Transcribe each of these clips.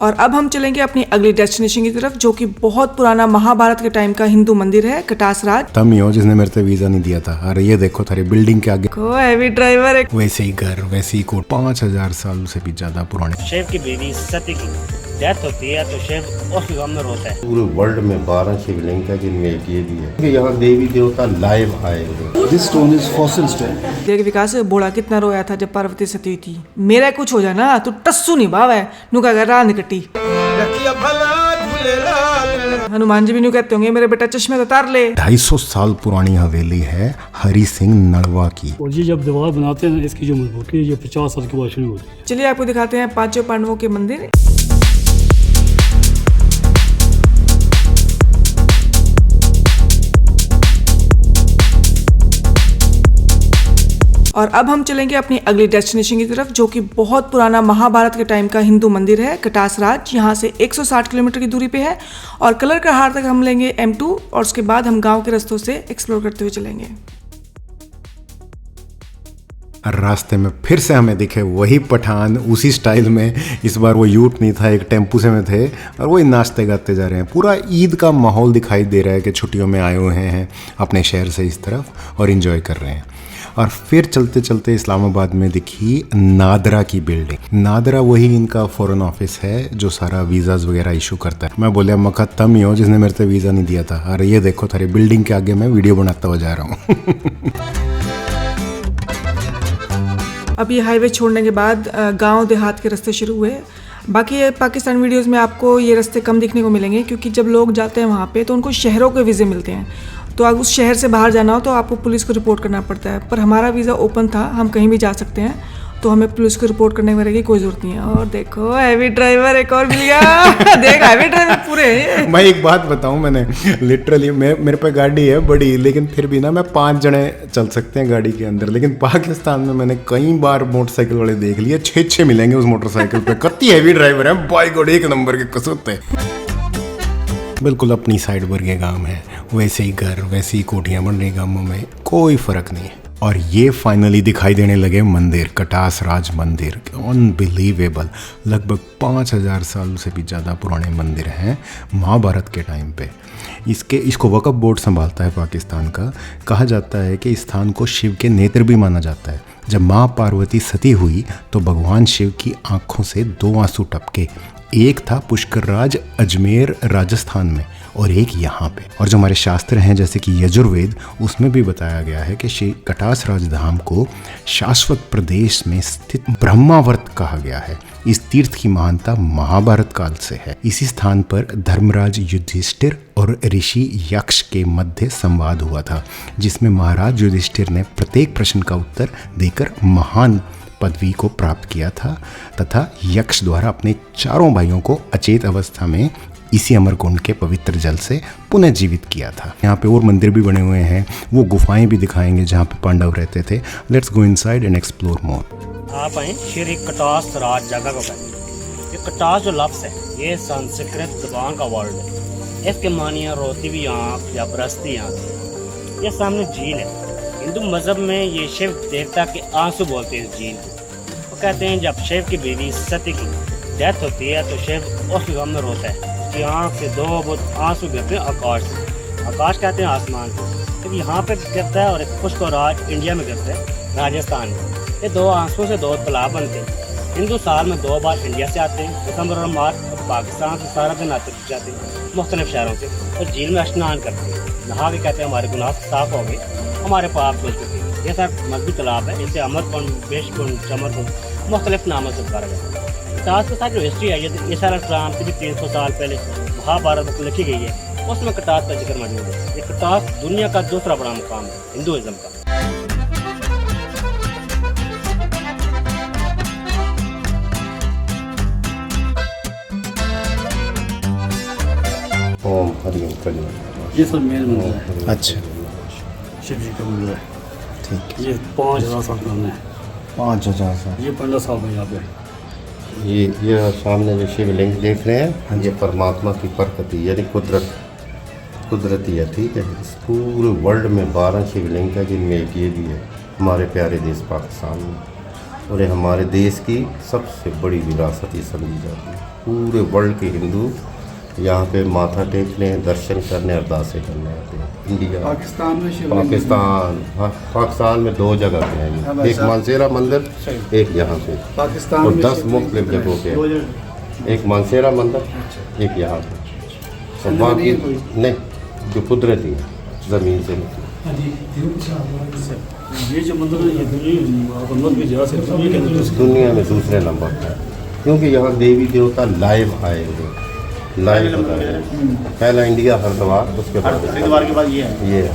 और अब हम चलेंगे अपनी अगली डेस्टिनेशन की तरफ, जो कि बहुत पुराना महाभारत के टाइम का हिंदू मंदिर है, कटास राज। तम ही हो जिसने मेरे से वीजा नहीं दिया था। अरे ये देखो थारी बिल्डिंग के आगे को हैवी ड्राइवर है। वैसे ही घर, वैसे ही कोट, 5000 साल से भी ज्यादा पुराने। शिव की बेबी सती की डेथ होती है तो शिव उस गम में रोता है। पूरे वर्ल्ड में 12 शिवलिंग है जिनमें एक ये भी है कि यहाँ देवी देवता लाइव आए हुए। This stone is fossil stone. देख विकास, बोला कितना रोया था जब पार्वती सती थी। मेरा कुछ हो जाए ना तो टस्सू नहीं भाव है नुका कर रान कटी। हनुमान जी भी न्यू कहते होंगे मेरे बेटा चश्मे तो उतार ले। 250 साल पुरानी हवेली है हरि सिंह नड़वा की। और ये जब दीवार बनाते हैं इसकी जो मजबूती है ये 50 साल के बाद शुरू होती है। चलिए आपको दिखाते हैं पांचों पांडवों के मंदिर। और अब हम चलेंगे अपनी अगली डेस्टिनेशन की तरफ, जो कि बहुत पुराना महाभारत के टाइम का हिंदू मंदिर है, कटास राज। यहाँ से 160 किलोमीटर की दूरी पे है और कलर का हार तक हम लेंगे M2 और उसके बाद हम गांव के रास्तों से एक्सप्लोर करते हुए चलेंगे। रास्ते में फिर से हमें दिखे वही पठान उसी स्टाइल में। इस बार वो यूट नहीं था, एक टेम्पू से में थे और वही नाचते गाते जा रहे हैं। पूरा ईद का माहौल दिखाई दे रहा है कि छुट्टियों में आए हुए हैं अपने शहर से इस तरफ और एंजॉय कर रहे हैं। और फिर चलते चलते इस्लामाबाद में दिखी नादरा की बिल्डिंग। नादरा वही इनका फॉरेन ऑफिस है जो सारा वीज़ाज़ वगैरह इशू करता है। मैं बोले मक्का तम ही हो जिसने मेरे से वीज़ा नहीं दिया था। अरे ये देखो थारी बिल्डिंग के आगे मैं वीडियो बनाता हुआ जा रहा हूँ। अब ये हाईवे छोड़ने के बाद गांव देहात के रास्ते शुरू हुए। बाकी पाकिस्तान वीडियोस में आपको ये रास्ते कम दिखने को मिलेंगे, क्योंकि जब लोग जाते हैं वहाँ पे तो उनको शहरों के वीज़े मिलते हैं। तो अगर उस शहर से बाहर जाना हो तो आपको पुलिस को रिपोर्ट करना पड़ता है। पर हमारा वीज़ा ओपन था, हम कहीं भी जा सकते हैं, तो हमें पुलिस को रिपोर्ट करने वगैरह की कोई ज़रूरत नहीं है। और देखो हैवी ड्राइवर एक और मिल गया। देख हैवी ड्राइवर पूरे हैं। मैं एक बात बताऊं, मैंने लिटरली मेरे पे गाड़ी है बड़ी, लेकिन फिर भी ना मैं 5 जने चल सकते हैं गाड़ी के अंदर। लेकिन पाकिस्तान में मैंने कई बार मोटरसाइकिल वाले देख लिए, 6 मिलेंगे उस मोटरसाइकिल पे। कत्ती हैवी ड्राइवर है, बाई गॉड, एक नंबर के कसुत्ते। बिल्कुल अपनी साइड वर्गे गांव है, वैसे ही घर, वैसे ही कोठियाँ बन रही गांवों में, कोई फर्क नहीं है। और ये फाइनली दिखाई देने लगे मंदिर, कटास राज मंदिर। अनबिलीवेबल, लगभग 5000 साल से भी ज़्यादा पुराने मंदिर हैं महाभारत के टाइम पे। इसको वक्फ बोर्ड संभालता है पाकिस्तान का। कहा जाता है कि इस स्थान को शिव के नेत्र भी माना जाता है। जब माँ पार्वती सती हुई तो भगवान शिव की आँखों से 2 आंसू टपके। एक था पुष्कर राज अजमेर राजस्थान में और एक यहाँ पे। और जो हमारे शास्त्र हैं जैसे कि यजुर्वेद, उसमें भी बताया गया है कि श्री कटास राज धाम को शाश्वत प्रदेश में स्थित ब्रह्मावर्त कहा गया है। इस तीर्थ की महानता महाभारत काल से है। इसी स्थान पर धर्मराज युधिष्ठिर और ऋषि यक्ष के मध्य संवाद हुआ था, जिसमें महाराज युधिष्ठिर ने प्रत्येक प्रश्न का उत्तर देकर महान पदवी को प्राप्त किया था तथा यक्ष द्वारा अपने 4 भाइयों को अचेत अवस्था में इसी अमरकुंड के पवित्र जल से पुनः जीवित किया था। यहाँ पे और मंदिर भी बने हुए हैं, वो गुफाएं भी दिखाएंगे जहाँ पे पांडव रहते थे। Let's go inside and explore more. आप आए श्री कटास राज जगह को कहते हैं। ये कटास जो लफ्ज़ है ये संस्कृत जबान का वर्ड है। इसके मानिया रोती हुई आँख या बरसती आँख। ये सामने झील है। हिंदू मज़हब में ये शिव देवता के आंसू बोलते हैं इस झील को। वो कहते हैं जब शिव की बेबी सती की डेथ होती है तो शिव उस गम में रोता है। उसकी आँख से 2 आंसू गिरते हैं आकाश से। आकाश कहते हैं आसमान को। तो यहाँ पे गिरता है और एक पुष्कर राज इंडिया में गिरता है, राजस्थान में। ये 2 आंसुओं से 2 तालाब बनते हैं। हिंदू साल में 2 बार इंडिया से आते हैं, दिसंबर और मार्च, और पाकिस्तान से सारा दिन आते जाते हैं मुख्तलिफ शहरों से, और झील में स्नान करते हैं। नहा के कहते हैं हमारे गुनाह साफ हो गए, हमारे पाप धुल चुके हैं। ये सर मजबूत तालाब है। इसे अमरकुंड, बेशकुंड, चमरकुंड मुख्तलिफ नामों से पुकारा जाता है। कटास के साथ जो हिस्ट्री है ये ईसा अलैहिस्सलाम से भी 300 साल पहले महाभारत में लिखी गई है, उसमें कटास का जिक्र मौजूद है। ये कटास दुनिया का दूसरा बड़ा मुकाम है हिंदुइज्म का। ओम हरिओम हरिओम। ये सब मेन मंदिर है। अच्छा, शिव जी का मंदिर है। ठीक है। ये 5000 साल पुराना है। 5000 साल। ये 15 साल में यहाँ पे। ये सामने जो शिवलिंग देख रहे हैं, ये परमात्मा की बरकती यानी कुदरती है। ठीक है। इस पूरे वर्ल्ड में 12 शिवलिंग है जिनमें एक ये भी है हमारे प्यारे देश पाकिस्तान में। और ये हमारे देश की सबसे बड़ी विरासत ये समझी जाती है। पूरे वर्ल्ड के हिंदू यहाँ पे माथा टेकने, दर्शन करने, अरदासें करने आते हैं। इंडिया, पाकिस्तान में शिवलिंग पाकिस्तान में 2 जगह पे हैं, एक मानसेरा मंदिर, एक यहाँ पे, पाकिस्तान और में 10 शिवलिंग मुख्तलिफ जगहों पे, एक मानसेरा मंदिर, एक यहाँ पे, और बाकी नहीं, जो कुदरती है ज़मीन से ये जो मंदिर है, ये दुनिया की जगह से दुनिया के अंदर दुनिया में दूसरे नंबर पर, क्योंकि यहाँ देवी देवता लाइव आए हुए, लाइव बताए। पहला इंडिया हरिद्वार, उसके बाद हरिद्वार के बाद ये है। ये है।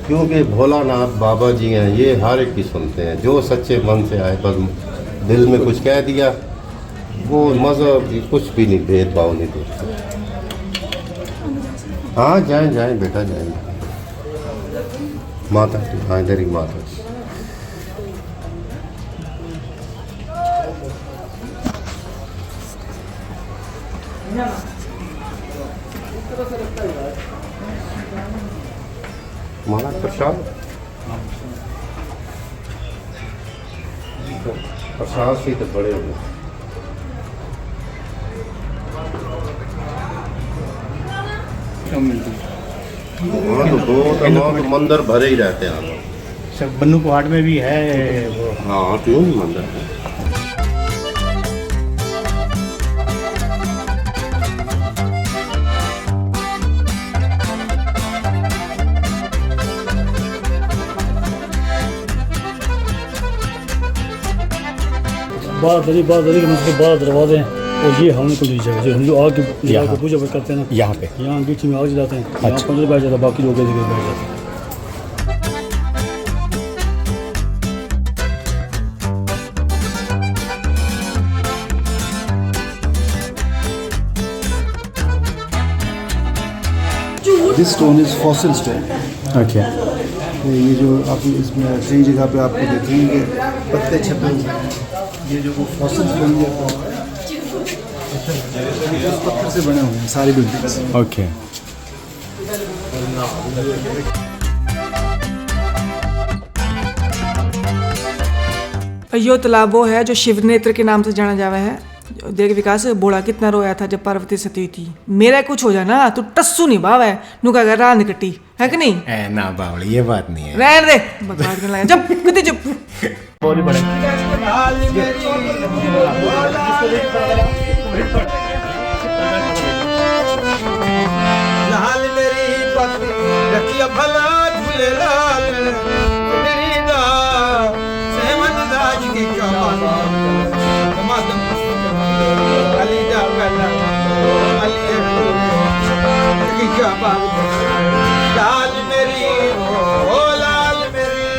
क्योंकि भोलानाथ बाबा जी हैं, ये हर एक की सुनते हैं, जो सच्चे मन से आए, बस दिल में कुछ कह दिया, वो मज़हब कुछ भी नहीं, भेदभाव नहीं देखते। हाँ जाएं जाएं बेटा जाएं, माता हाँ इधर ही माता। महाराज प्रसाद, प्रसाद से तो बड़े हुए। हाँ तो 2 तमाम तो मंदिर भरे ही रहते हैं। सब बन्नू पहाड़ में भी है वो। हाँ क्यों नहीं मंदिर है। बारह दरी के मतलब 12 दरवाजे हैं, और ये हमने को दी जगह जो हिंदू आग की पूजा करते हैं ना, यहाँ पे यहाँ बीच में आग जलाते हैं। अच्छा। यहाँ 15 बैठ जाता है, बाकी लोग बैठ जाते हैं। This stone is fossil stone. Okay. ये जो आप इसमें कई जगह पे आपको देखेंगे पत्ते छपे हुए हैं, ये जो वो फॉसिल स्टोन इस पत्थर से बने हुए हैं सारी बिल्डिंग्स। ओके। यो तालाब वो है जो शिवनेत्र के नाम से जाना जावा है। देख विकास, बोला कितना रोया था जब पार्वती सती थी। मेरा कुछ हो जाना तू टस्सू नहीं भाव है, नुका कर रात कट्टी है कि नहीं? ना बावली, ये बात नहीं है। रहने दे, बकवास करने लगा। चुप कितनी चुप। लाल मेरी पत्नी रखिया भला झूले लाल मेरी दा सहमत दाज की कमाल कमादम अली दा वाला अली की कमाल लाल मेरी ओ लाल मेरी।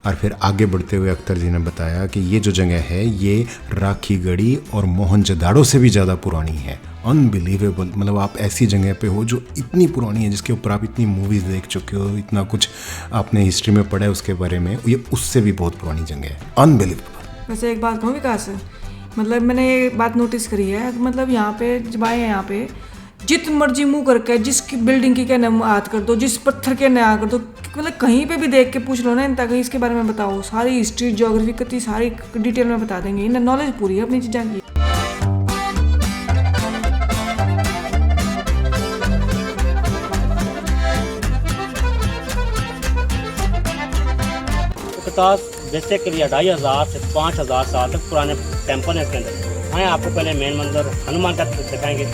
और फिर आगे बढ़ते हुए अख्तर जी ने बताया कि ये जो जगह है ये राखी गढ़ी और मोहनजोदाड़ो से भी ज़्यादा पुरानी है। अनबिलीवेबल, मतलब आप ऐसी जगह पे हो जो इतनी पुरानी है, जिसके ऊपर आप इतनी मूवीज़ देख चुके हो, इतना कुछ आपने हिस्ट्री में पढ़ा है उसके बारे में, ये उससे भी बहुत पुरानी जगह है। अनबिलीवेबल। वैसे एक बात कहूँ विकास, मतलब मैंने ये बात नोटिस करी है, मतलब यहाँ पे जब आए हैं यहाँ पे जित मर्जी मुंह करके जिसकी बिल्डिंग की कहने हाथ कर दो, जिस पत्थर के नया कर दो, मतलब कहीं पे भी देख के पूछ लो ना इनका कहीं इसके बारे में बताओ, सारी हिस्ट्री ज्योग्राफी कितनी सारी डिटेल में बता देंगे। इन्हें नॉलेज पूरी है अपनी चीज़ों की। बेसिकली 2500 से 5000 साल तक पुराने टेम्पल है इसके अंदर। आए आपको पहले मेन मंदिर हनुमान का दिखाएंगे।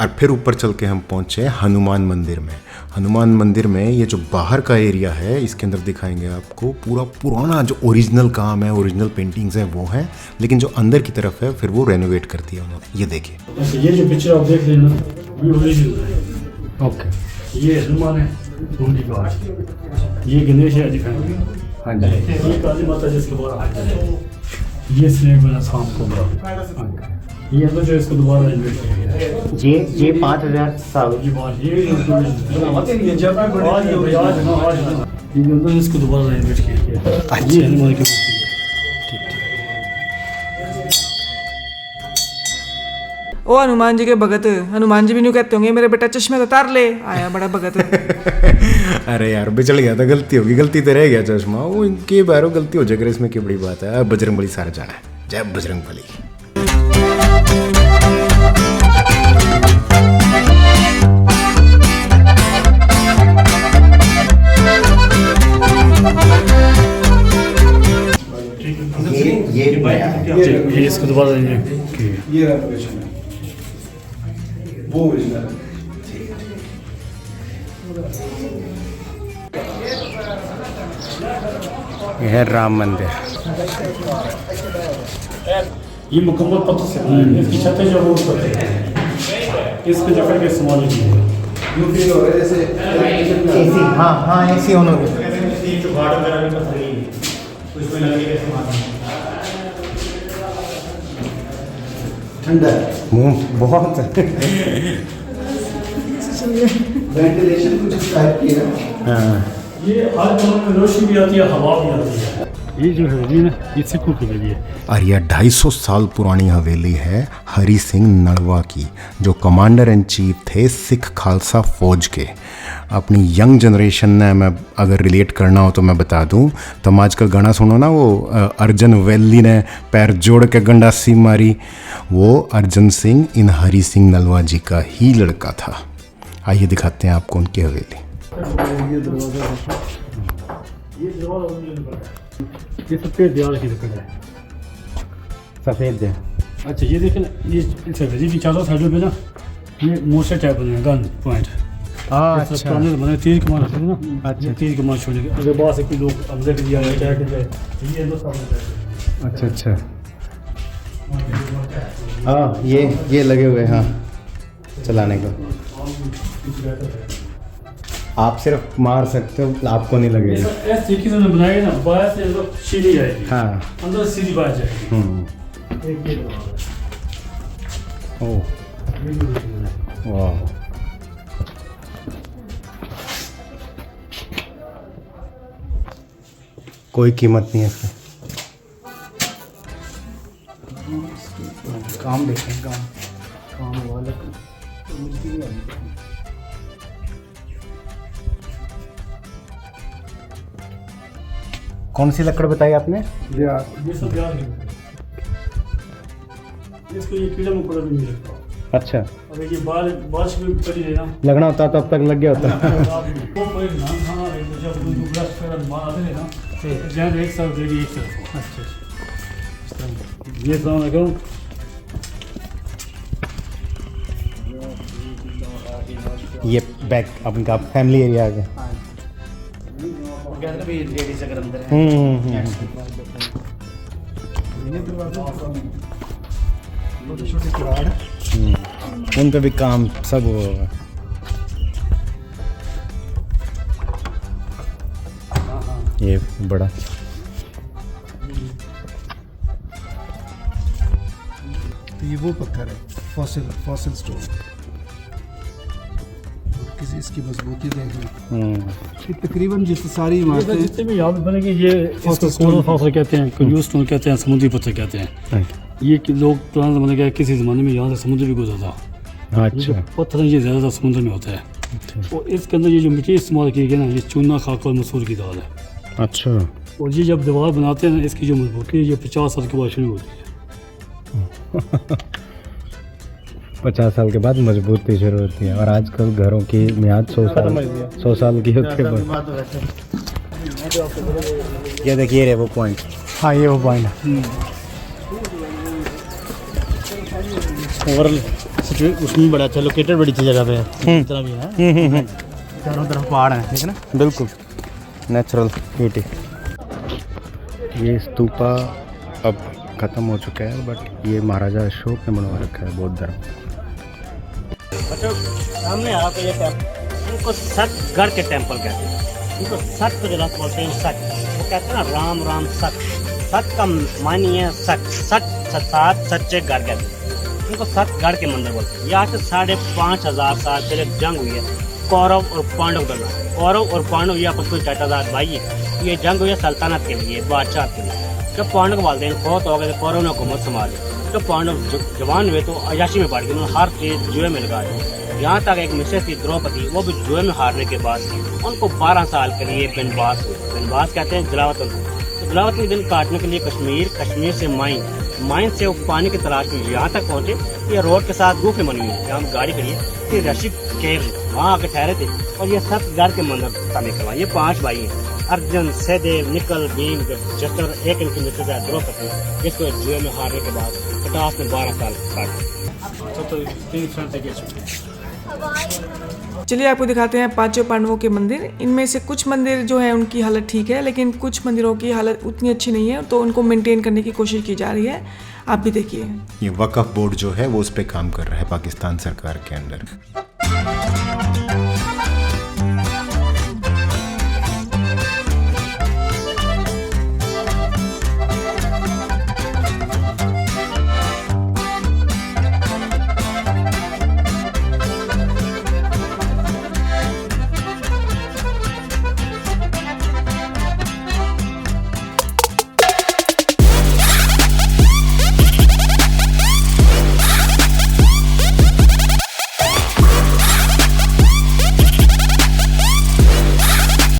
और फिर ऊपर चल के हम पहुँचे हनुमान मंदिर में। हनुमान मंदिर में ये जो बाहर का एरिया है इसके अंदर दिखाएंगे आपको पूरा पुराना जो ओरिजिनल काम है, ओरिजिनल पेंटिंग्स हैं वो हैं, लेकिन जो अंदर की तरफ है फिर वो रेनोवेट कर दिया उन्होंने। ये देखिए, ये जो पिक्चर आप देख रहे हैं ना, ये ओरिजिनल है। ओके। ये हनुमान है, उनकी घाट, ये गणेश है दिखाएंगे। हाँ जी। ये काली माता जिसके बाद ये स्नेक बना शाम को, ये तो जो इसको दोबारा इन्वेस्ट किया गया है। ये 5000 साल ये बात ये जब ये अंदर इसको दोबारा इन्वेस्ट किया गया है। ये हनुमान की मूर्ति है। ओ हनुमान जी के भगत, हनुमान जी भी नहीं कहते होंगे मेरे बेटा चश्मे तो उतार ले, आया बड़ा भगत। अरे यार बिचड़ गया था, गलती होगी, गलती तो रह गया चश्मा वो, इनके बारो गलती हो जाएगी, इसमें क्या बड़ी बात है। बजरंग बली सारा जाना है, जय बजरंग बली। ये इसको दोबारा ये रेनोवेशन है, वो ओरिजिनल है। ये है राम मंदिर। ये मुकम्मल पत्थर से बना है, इसकी छतें जो वो पत्थर है, इसको जकड़ के इस्तेमाल किया है। यूं फील हो रहा है जैसे एसी, हाँ हाँ एसी ऑन हो गया। जो गार्ड वगैरह भी पत्थर ही है, उसमें लगने के इस्तेमाल ठंडा है, बहुत वेंटिलेशन कुछ इस टाइप की है। हाँ। ये हर कमरे में रोशनी भी आती है, हवा भी आती है। ये जो हवेली ना, ये सिखों की हवेली है। और यह 250 साल पुरानी हवेली है हरी सिंह नलवा की, जो कमांडर इन चीफ थे सिख खालसा फौज के। अपनी यंग जनरेशन ने, मैं अगर रिलेट करना हो तो मैं बता दूं, तुम आजकल गाना सुनो ना, वो अर्जन वैली ने पैर जोड़ के गंडासी मारी, वो अर्जन सिंह इन हरी सिंह नलवा जी का ही लड़का था। आइए दिखाते हैं आपको उनकी हवेली। ये दरवाजा ये सफेद दीवार की लकड़ है, सफ़ेद है। अच्छा ये देखें ना, ये इस हवेली की चारों साइडों पे ना ये मोर्चे टाइप बने हैं, गन पॉइंट। अच्छा पुराने ज़माने में तीर कमान होते थे ना, अच्छा तीर कमान छोड़ने के अगर बाहर से कोई लोग हमले कर दिया है, अटैक कर जाए, ये हिंदुस्तान में अच्छा अच्छा। हाँ ये लगे हुए हैं, हाँ चलाने को। आप सिर्फ मार सकते हो, आपको नहीं लगेगा। ऐसे तरीके से बनाएगा ना, बाहर से मतलब सीधी जाएगी, हाँ अंदर सीधी बाहर जाएगी। एक ये ओह वाह। कोई कीमत नहीं है इसकी। काम देखें, काम वाला कौन सी लकड़ बताई आपने? ये सब यार है, इसको ये कीड़ा मकोड़ा भी नहीं लगता। अच्छा, अगर ये बारिश में पड़ी है ना, लगना होता तो अब तक लग गया होता। वो कोई नाम खाना है, जब कोई ब्रश कर मार आते हैं ना, जहाँ एक तरफ दे दी एक तरफ। अच्छा ये सलाम अलैकुम। ये बैक अपना फैमिली एरिया आ गया। उन पे भी काम सब होगा। ये बड़ा तो ये वो पत्थर है, फॉसिल स्टोन। किसी इसकी मजबूती देख लो, तकरीबन जितनी सारी इमारतें जितने भी यहाँ पे बनेंगे, ये इसको कोरल पत्थर कहते हैं, कंजूस स्टोन कहते हैं, समुद्री पत्थर कहते हैं। ये कि लोग पुराने ज़माने का किसी ज़माने में यहाँ से समुद्र भी गुजरता था। अच्छा, पत्थर ये ज़्यादातर समुद्र में होता है। और इसके अंदर ये जो मिट्टी इस्तेमाल की गई ना, ये चूना, खाक और मसूर की दाल है। अच्छा। और ये जब दीवार बनाते हैं ना, इसकी जो मजबूती है ये 50 साल के बाद शुरू होती है। 50 साल के बाद मजबूती शुरू होती है। और आजकल घरों की मियाद 100 साल की होती है। ये देखिए रे वो पॉइंट। हाँ ये वो पॉइंट है। ओवरऑल उसमें बड़ा अच्छा लोकेटेड, बड़ी अच्छी जगह पे है। इतना भी है, चारों तरफ पहाड़ हैं, ठीक है ना, बिल्कुल नेचुरल ब्यूटी। ये स्तूपा अब ख़त्म हो चुका है, बट ये महाराजा अशोक ने बनवा रखा है बौद्ध धर्म। सामने आप ये इनको सतगढ़ के टेम्पल कहते हैं। इनको सत को जो बोलते हैं, सत वो कहते हैं ना, राम राम सत। सत का मानी है सच, सच सात सच्चे गढ़ कहते हैं। इनको सतगढ़ के मंदिर बोलते हैं। यहाँ से 5,500 साल पहले जंग हुई है कौरव और पांडव का नाम। कौरव और पांडव ये आपस में चाचाजाद भाई है। ये जंग हुई है सल्तनत के लिए, बादशाह के लिए। जब पांडव के वालिदैन फौत हो गए तो कौरव ने हुकूमत संभाली। जब पांडव जवान हुए तो अयाशी में पड़ गए, उन्होंने हर चीज़ जुए में लगा दी। यहाँ तक एक मिसेस थी द्रौपदी, वो भी जुए में हारने के बाद उनको 12 साल के लिए बनवास हुए। बनवास कहते हैं जलावतन। तो जलावतन दिन काटने के लिए कश्मीर से माइन से वो पानी की तलाश में यहाँ तक पहुँचे। ये रोड के साथ गुफे बनी हुई है, जहाँ हम गाड़ी खड़ी है, फिर रशीद केव वहाँ आके ठहरे थे। और ये 7 घर के मंदिर था निकलवा। ये 5 भाई हैं, अर्जुन, सहदेव, निकल, भीम, जस्टर, एक इनकी मिसेस है द्रौपदी, जिसको जुए में हारने के बाद कटास में 12 साल काटे। तो 3 साल तक ये छुट्टी। चलिए आपको दिखाते हैं 5 पांडवों के मंदिर। इनमें से कुछ मंदिर जो है उनकी हालत ठीक है, लेकिन कुछ मंदिरों की हालत उतनी अच्छी नहीं है, तो उनको मेंटेन करने की कोशिश की जा रही है। आप भी देखिए। ये वक्फ बोर्ड जो है वो उस पर काम कर रहा है पाकिस्तान सरकार के अंडर।